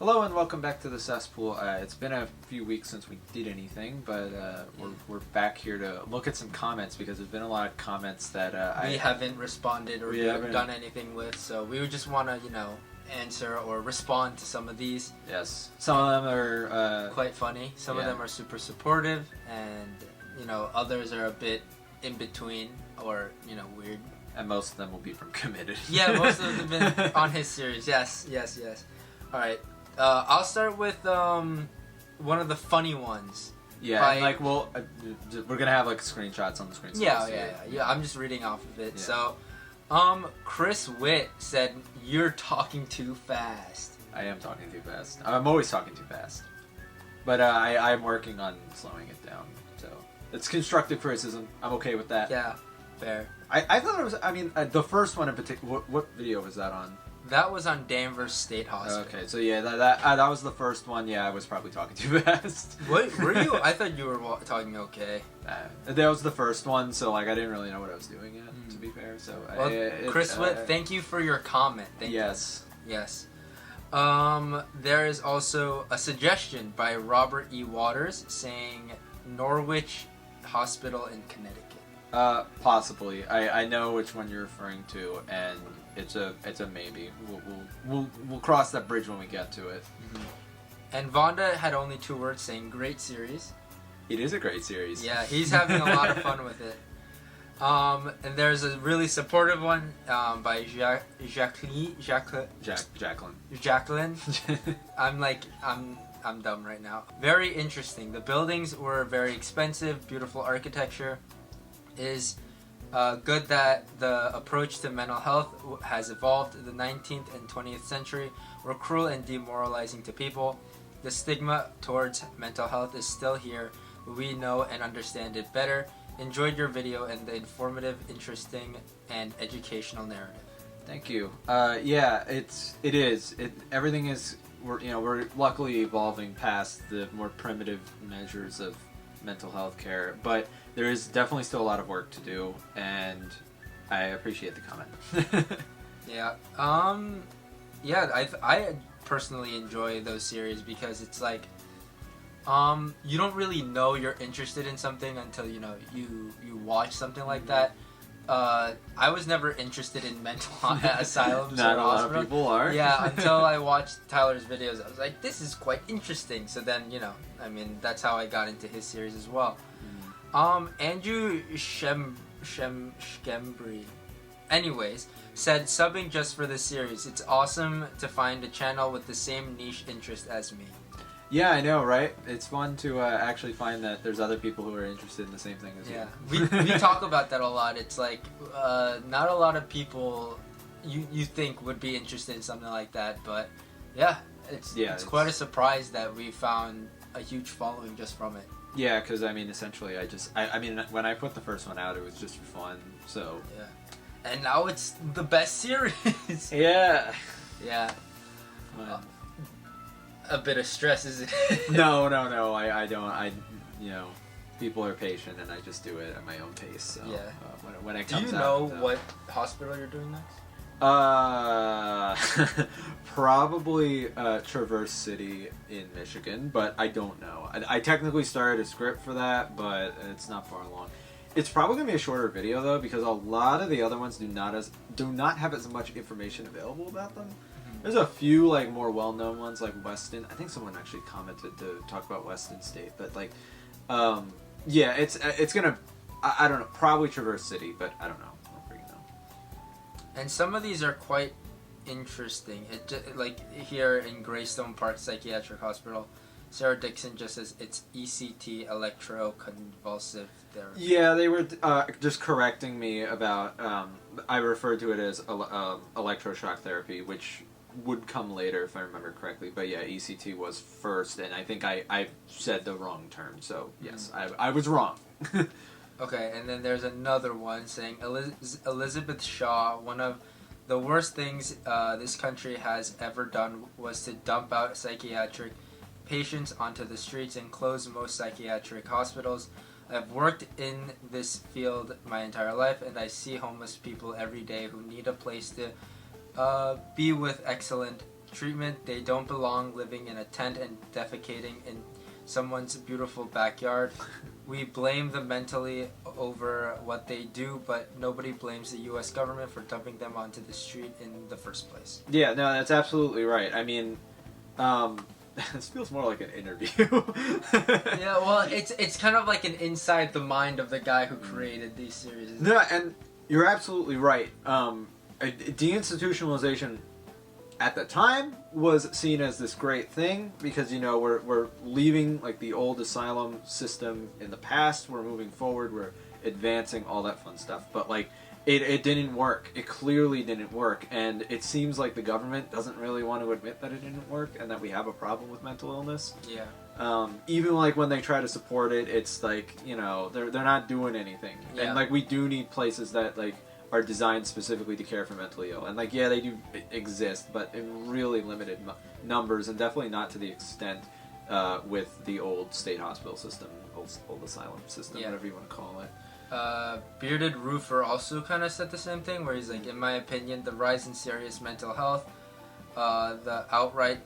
Hello and welcome back to the cesspool. It's been a few weeks since we did anything, but we're back here to look at some comments because there's been a lot of comments that we haven't responded or we we haven't done anything with, so we would just want to, answer or respond to some of these. Yes, some of them are Quite funny. Some of yeah. them are super supportive, and others are a bit in between or weird. and most of them will be from Committed. Yeah, most of them have been on his series. Yes. All right. I'll start with one of the funny ones. Yeah, by- and, like we're gonna have like screenshots on the screen. so Yeah, you'll see yeah. it. I'm just reading off of it. Yeah. So, Chris Witt said, "You're talking too fast." I am talking too fast. I'm always talking too fast, but I'm working on slowing it down. So it's constructive criticism. I'm okay with that. Yeah, fair. I thought it was. I mean, the first one in particular. What video was that on? That was on Danvers State Hospital. Okay, so yeah, that was the first one. Yeah, I was probably talking too fast. What were you? I thought you were talking okay. That was the first one, so like I didn't really know what I was doing yet. To be fair, so Well, Chris Witt, thank you for your comment. Thank yes. you. Yes. There is also a suggestion by Robert E. Waters saying Norwich Hospital in Connecticut. Possibly. I know which one you're referring to, and it's a maybe. We'll cross that bridge when we get to it. And Vonda had only 2 words saying great series. It is a great series. Yeah, he's having a lot of fun with it. And there's a really supportive one by Jacqueline. Jacqueline. I'm dumb right now. Very interesting. The buildings were very expensive, beautiful architecture. It is good that the approach to mental health has evolved. The 19th and 20th century were cruel and demoralizing to people. The stigma towards mental health is still here, but we know and understand it better. Enjoyed your video and the informative, interesting, and educational narrative. Thank you. Yeah, it is. Everything is. We're luckily evolving past the more primitive measures of mental health care, but there is definitely still a lot of work to do, and I appreciate the comment. Yeah. I personally enjoy those series because it's like, you don't really know you're interested in something until you watch something like that. I was never interested in mental asylums. Not or a lot hospital. of people are. Yeah, until I watched Tyler's videos, I was like, this is quite interesting. So then, that's how I got into his series as well. Andrew Schembri, anyways, said, subbing just for this series. It's awesome to find a channel with the same niche interest as me. Yeah, I know, right? It's fun to actually find that there's other people who are interested in the same thing as Yeah, you. we talk about that a lot. It's like not a lot of people you think would be interested in something like that, but yeah, it's quite a surprise that we found a huge following just from it. Yeah, because I mean, essentially, I mean, when I put the first one out, it was just for fun. So yeah, and now it's the best series. Yeah. Yeah. A bit of stress, isn't it? No, I don't. People are patient, and I just do it at my own pace. So, yeah. When it Do comes you out, know what hospital you're doing next? Probably Traverse City in Michigan, but I don't know. I technically started a script for that, but it's not far along. It's probably gonna be a shorter video though, because a lot of the other ones do not have as much information available about them. There's a few like more well-known ones like Weston. I think someone actually commented to talk about Weston State, but like, yeah, it's gonna. I don't know. Probably Traverse City, but I don't know. I don't freaking know. And some of these are quite interesting. Like here in Greystone Park Psychiatric Hospital, Sarah Dixon just says it's ECT, electroconvulsive therapy. Yeah, they were just correcting me about. I referred to it as electroshock therapy, which would come later if I remember correctly. But yeah, ECT was first, and I think I said the wrong term. So yes, I was wrong. Okay, and then there's another one saying Elizabeth Shaw, one of the worst things this country has ever done was to dump out psychiatric patients onto the streets and close most psychiatric hospitals. I've worked in this field my entire life, and I see homeless people every day who need a place to be with excellent treatment. They don't belong living in a tent and defecating in someone's beautiful backyard. We blame them mentally over what they do, but nobody blames the U.S. government for dumping them onto the street in the first place. Yeah, no, that's absolutely right. I mean, this feels more like an interview. Yeah, well, it's kind of like an inside the mind of the guy who created these series. No, and you're absolutely right. Deinstitutionalization at the time was seen as this great thing because, you know, we're leaving like the old asylum system in the past, we're moving forward, we're advancing, all that fun stuff. But like it didn't work. It clearly didn't work, and it seems like the government doesn't really want to admit that it didn't work and that we have a problem with mental illness. Yeah. Even like when they try to support it, it's like, you know, they're not doing anything. Yeah. And like we do need places that like are designed specifically to care for mentally ill, and like yeah, they do exist, but in really limited numbers, and definitely not to the extent with the old state hospital system, old asylum system, Yeah. whatever you want to call it. Bearded Roofer also kind of said the same thing, where he's like, in my opinion, the rise in serious mental health, the outright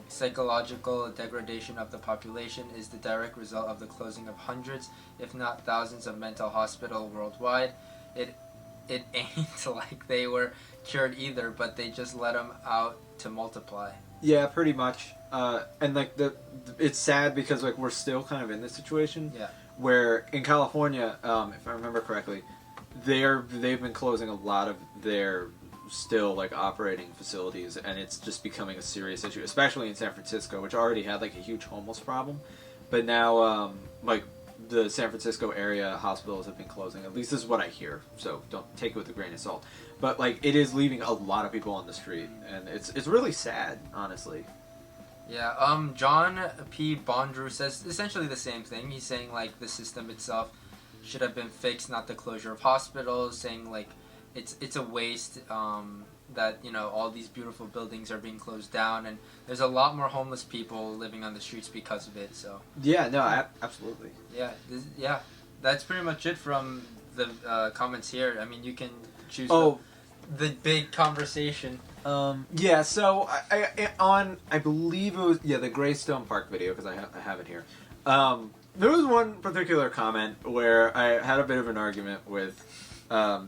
psychological degradation of the population is the direct result of the closing of hundreds, if not thousands, of mental hospitals worldwide. It ain't like they were cured either, but they just let them out to multiply. Yeah, pretty much. And like it's sad because like we're still kind of in this situation. Yeah. Where in California, if I remember correctly, they've been closing a lot of their still like operating facilities, and it's just becoming a serious issue, especially in San Francisco, which already had like a huge homeless problem. But now, like the San Francisco area hospitals have been closing. At least this is what I hear, so don't take it with a grain of salt. But like it is leaving a lot of people on the street, and it's really sad, honestly. Yeah, John P. Bondrew says essentially the same thing. He's saying, like, the system itself should have been fixed, not the closure of hospitals, saying, like, it's a waste that, you know, all these beautiful buildings are being closed down, and there's a lot more homeless people living on the streets because of it, so. Yeah, no, absolutely. Yeah, that's pretty much it from the comments here. I mean, you can choose the big conversation. Yeah, so I believe it was the Greystone Park video, because I have it here. There was one particular comment where I had a bit of an argument with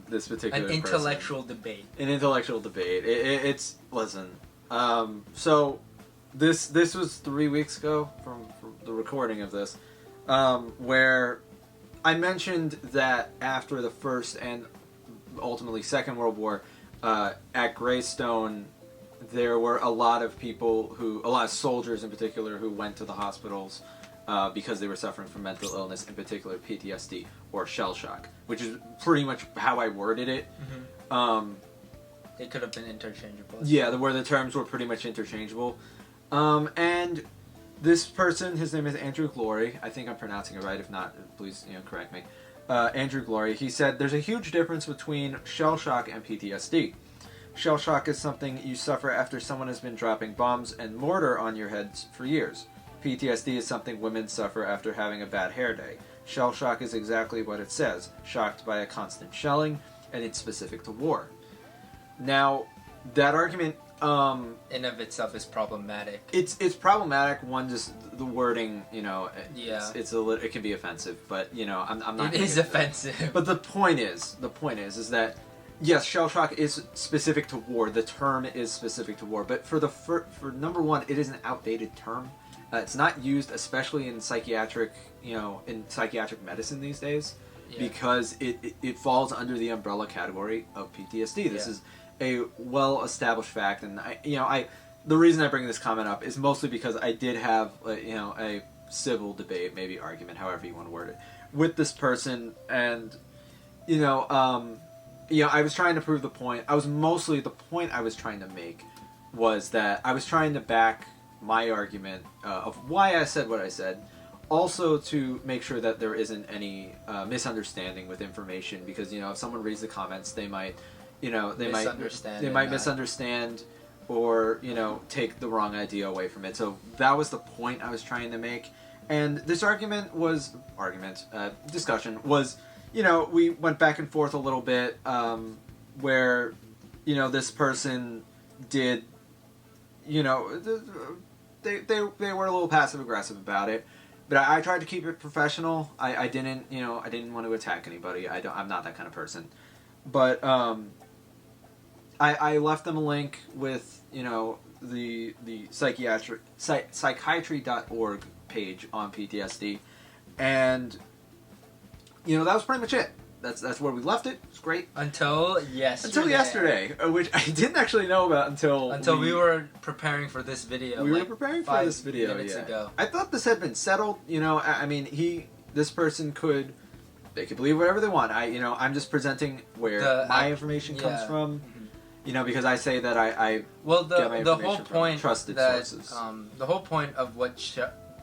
this particular An intellectual debate. An intellectual debate. It's listen. So this was 3 weeks ago from the recording of this, where I mentioned that after the First and ultimately Second World War, at Greystone, there were a lot of soldiers in particular, who went to the hospitals because they were suffering from mental illness, in particular PTSD or shell shock, which is pretty much how I worded it. Mm-hmm. They could have been interchangeable. Yeah, where the terms were pretty much interchangeable. And this person, his name is Andrew Glory. I think I'm pronouncing it right. If not, please correct me. Andrew Glory, he said, there's a huge difference between shell shock and PTSD. Shell shock is something you suffer after someone has been dropping bombs and mortar on your heads for years. PTSD is something women suffer after having a bad hair day. Shell shock is exactly what it says, shocked by a constant shelling, and it's specific to war. Now, that argument in of itself is problematic. It's problematic. One, just the wording, Yeah. it can be offensive, but I'm not. It is offensive. But the point is that yes, shell shock is specific to war. The term is specific to war, but for number one, it is an outdated term. It's not used, especially in psychiatric medicine these days, because it falls under the umbrella category of PTSD. This is a well-established fact, and the reason I bring this comment up is mostly because I did have a civil debate, maybe argument, however you want to word it, with this person, and I was trying to prove the point. The point I was trying to make was that I was trying to back my argument of why I said what I said, also to make sure that there isn't any misunderstanding with information, because if someone reads the comments, they might misunderstand or take the wrong idea away from it. So that was the point I was trying to make, and this discussion was we went back and forth a little bit, where this person did you know, they were a little passive aggressive about it. But I tried to keep it professional. I didn't, you know, I didn't want to attack anybody. I'm not that kind of person. But I left them a link with, you know, the psychiatry.org page on PTSD, and you know, that was pretty much it. That's where we left it. It's great until yesterday, which I didn't actually know about until we were preparing for this video. We were preparing for this video minutes ago. I thought this had been settled. You know, I mean, this person could believe whatever they want. I'm just presenting where my information comes from. Mm-hmm. You know, because I say that I get my the information whole point from trusted that, sources. The whole point of what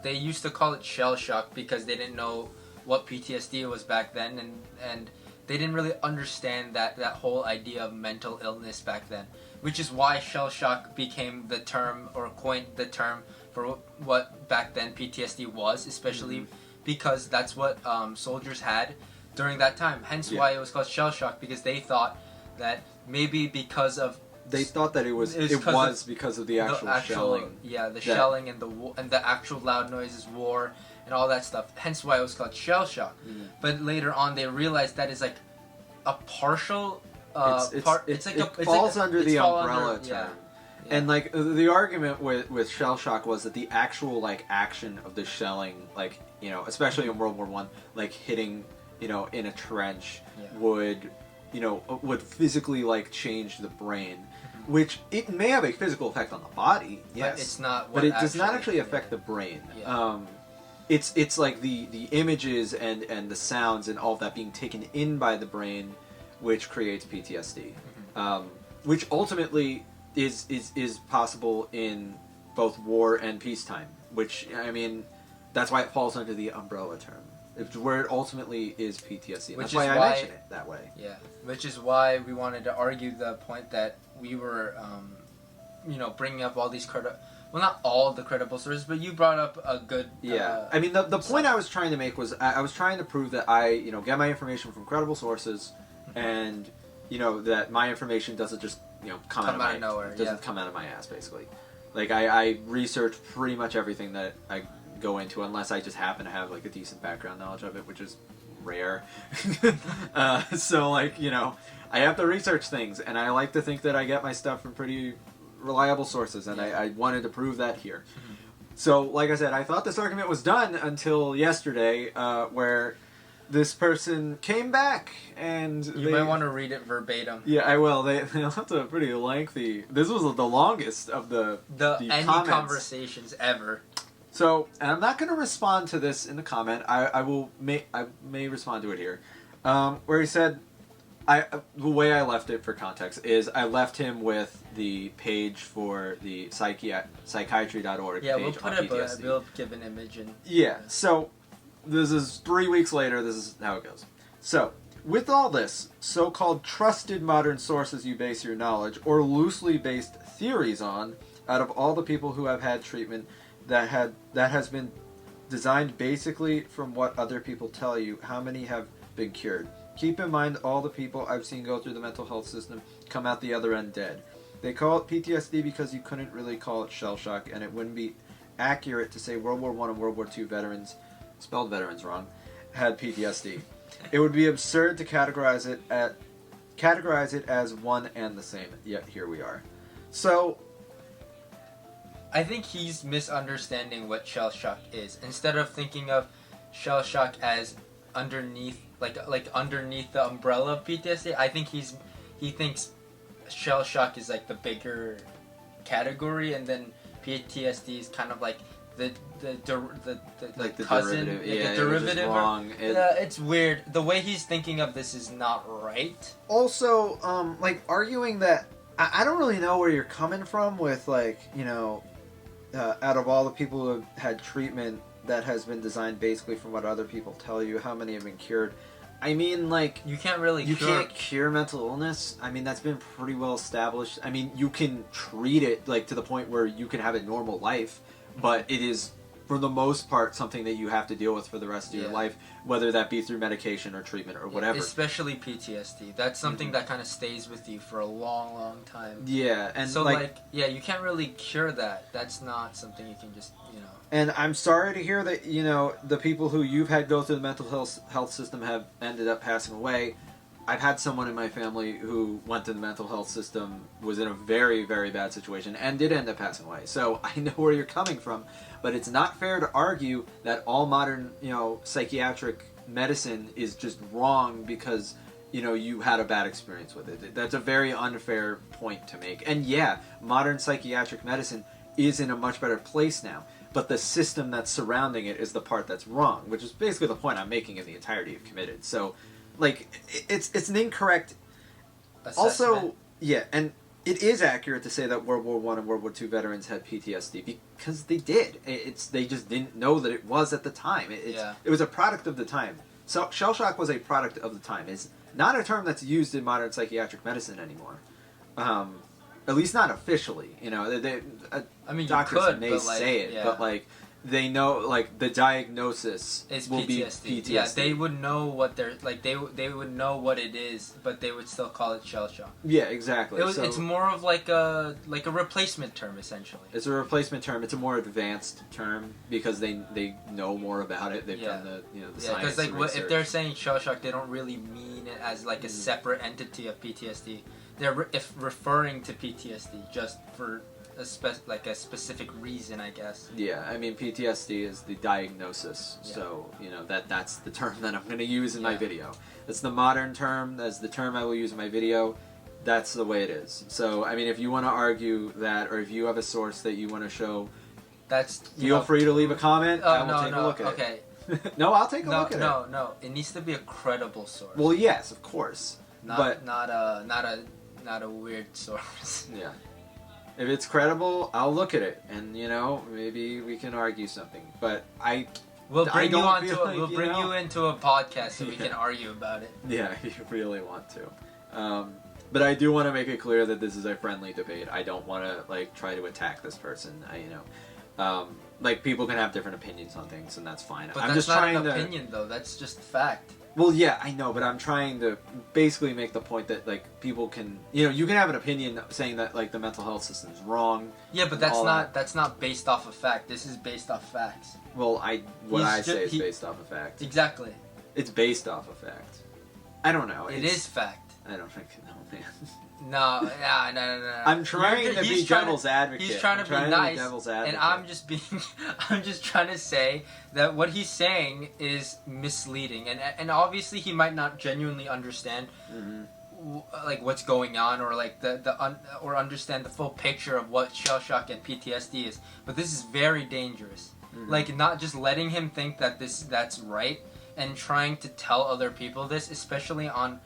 they used to call it shell shock because they didn't know what PTSD was back then, and they didn't really understand that whole idea of mental illness back then, which is why shell shock became the term, or coined the term for what back then PTSD was, especially because that's what soldiers had during that time. Hence why it was called shell shock, because they thought that maybe because of it was because of the actual shelling. Yeah, the shelling and the actual loud noises, war, and all that stuff. Hence why it was called shell shock. But later on, they realized that is like a partial. It falls under the umbrella term. Yeah. And like the argument with shell shock was that the actual like action of the shelling, like, you know, especially in World War I, like hitting, you know, in a trench would physically like change the brain, which it may have a physical effect on the body. Yes, but it's not. But it does not actually affect the brain. Yeah. It's like the images and the sounds and all of that being taken in by the brain, which creates PTSD, which ultimately is possible in both war and peacetime. Which, I mean, that's why it falls under the umbrella term. It's where it ultimately is PTSD. That's why I mention it that way. Yeah, which is why we wanted to argue the point that we were, bringing up all these well, not all the credible sources, but you brought up a good. I mean, the point I was trying to make was I was trying to prove that I, get my information from credible sources, and that my information doesn't just come out of nowhere. Doesn't come out of my ass, basically. Like I research pretty much everything that I go into, unless I just happen to have like a decent background knowledge of it, which is rare. So like, I have to research things, and I like to think that I get my stuff from pretty reliable sources, and I wanted to prove that here. So like I said, I thought this argument was done until yesterday, where this person came back, and you might want to read it verbatim. Yeah, I will. They left a pretty lengthy. This was the longest of the any comments. Conversations ever. So, and I'm not going to respond to this in the comment. I may respond to it here, where he said, the way I left it for context is I left him with the page for the psychiatry.org. Yeah, page we'll put on it. PTSD. We'll give an image and. Yeah. So, this is 3 weeks later. This is how it goes. So, with all this so-called trusted modern sources you base your knowledge or loosely based theories on, out of all the people who have had treatment that has been designed basically from what other people tell you, how many have been cured? Keep in mind all the people I've seen go through the mental health system come out the other end dead. They call it PTSD because you couldn't really call it shell shock, and it wouldn't be accurate to say World War I and World War II veterans, spelled veterans wrong, had PTSD. It would be absurd to categorize it as one and the same, yet here we are. So I think he's misunderstanding what shell shock is. Instead of thinking of shell shock as underneath, like underneath the umbrella of PTSD, I think he thinks shell shock is like the bigger category, and then PTSD is kind of like the cousin, derivative. The derivative. Wrong. It's weird. The way he's thinking of this is not right. Also, arguing that I don't really know where you're coming from with out of all the people who have had treatment that has been designed basically from what other people tell you, how many have been cured? I mean, you can't can't cure mental illness. I mean, that's been pretty well established. I mean, you can treat it to the point where you can have a normal life, but it is for the most part, something that you have to deal with for the rest of your life, whether that be through medication or treatment or whatever. Especially PTSD. That's something that kind of stays with you for a long, long time. Yeah, and so you can't really cure that. That's not something you can just, And I'm sorry to hear that, the people who you've had go through the mental health system have ended up passing away. I've had someone in my family who went to the mental health system, was in a very, very bad situation, and did end up passing away. So I know where you're coming from, but it's not fair to argue that all modern, psychiatric medicine is just wrong because, you had a bad experience with it. That's a very unfair point to make. And yeah, modern psychiatric medicine is in a much better place now, but the system that's surrounding it is the part that's wrong, which is basically the point I'm making in the entirety of Committed. So, it's an incorrect assessment. Also, yeah, and it is accurate to say that World War I and World War II veterans had PTSD because they did. They just didn't know that it was at the time. It was a product of the time. So shell shock was a product of the time. It's not a term that's used in modern psychiatric medicine anymore. At least not officially. Doctors you could, may say it, but they know, the diagnosis will be PTSD. Yeah, they would know what they're they would know what it is, but they would still call it shell shock. Yeah, exactly. It's more of like a replacement term, essentially. It's a replacement term. It's a more advanced term because they know more about it. They've done the science. Because if they're saying shell shock, they don't really mean it as a separate entity of PTSD. They're referring to PTSD just for a specific reason, I guess. Yeah, I mean PTSD is the diagnosis, so that's the term that I'm going to use in my video. It's the modern term. That's the term I will use in my video. That's the way it is. So I mean, if you want to argue that, or if you have a source that you want to show, feel free to leave a comment. I will take a look at it. No, I'll take a look at it. No, it needs to be a credible source. Well, yes, of course, not a weird source. Yeah. If it's credible, I'll look at it, and maybe we can argue something. But we'll bring you into a podcast so we can argue about it. Yeah, if you really want to. But I do want to make it clear that this is a friendly debate. I don't want to try to attack this person. People can have different opinions on things, and that's fine. But that's not an opinion, though. That's just fact. Well, yeah, I know, but I'm trying to basically make the point that people can, you can have an opinion saying that the mental health system is wrong. Yeah, but that's not based off of fact. This is based off facts. Well, I say is based off of fact. Exactly. It's based off of fact. I don't know. It is fact. I don't think man. No. I'm trying to be devil's advocate. He's trying to be nice, and I'm just trying to say that what he's saying is misleading, and obviously he might not genuinely understand what's going on, or or understand the full picture of what shell shock and PTSD is. But this is very dangerous. Not just letting him think that that's right, and trying to tell other people this, especially on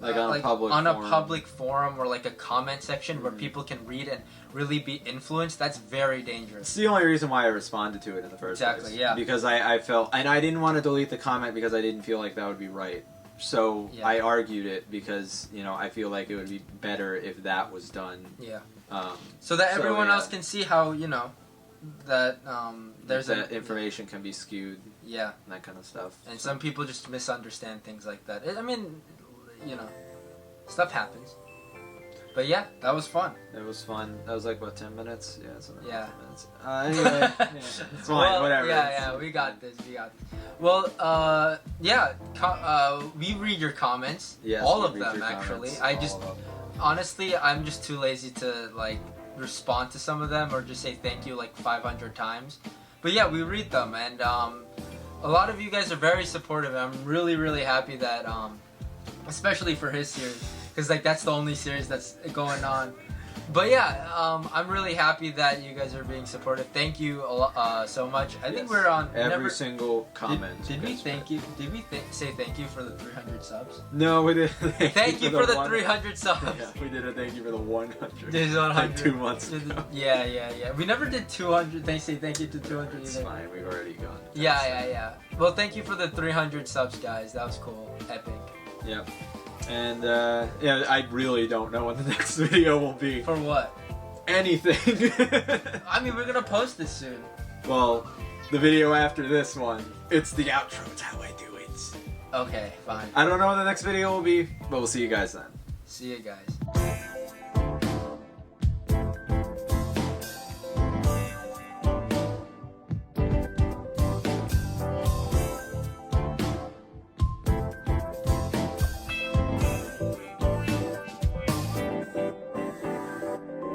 a public forum or a comment section where people can read and really be influenced. That's very dangerous. It's the only reason why I responded to it in the first place. Exactly, yeah. Because I felt, and I didn't want to delete the comment because I didn't feel like that would be right. So I argued it because I feel like it would be better if that was done. Yeah. So that everyone else can see how that there's that information can be skewed. Yeah. And that kind of stuff. And some people just misunderstand things like that. I mean, stuff happens. But yeah, that was fun. It was fun. That was 10 minutes? Yeah, something yeah. 10 minutes. Anyway, it's fine, well, whatever. Yeah, we got this. Well, we read your comments. Yes, all of them, actually. Comments, honestly, I'm just too lazy to, respond to some of them or just say thank you 500 times. But yeah, we read them, and a lot of you guys are very supportive, and I'm really, really happy that, especially for his series, because that's the only series that's going on. But yeah, I'm really happy that you guys are being supportive. Thank you so much. I think we're on every single comment. Did we thank you? Did we say thank you for the 300 subs? No, we didn't. Thank you for the 300 subs. Yeah, we did a thank you for the 100. There's 100. 2 months ago. Yeah. We never did 200. Thank you to 200 It's either. fine. We've already gone. Yeah. Well, thank you for the 300 subs, guys. That was cool. Epic. Yep. And I really don't know when the next video will be. For what? Anything. I mean, we're gonna post this soon. Well, the video after this one. It's the outro. It's how I do it. Okay, fine. I don't know what the next video will be, but we'll see you guys then. See you guys.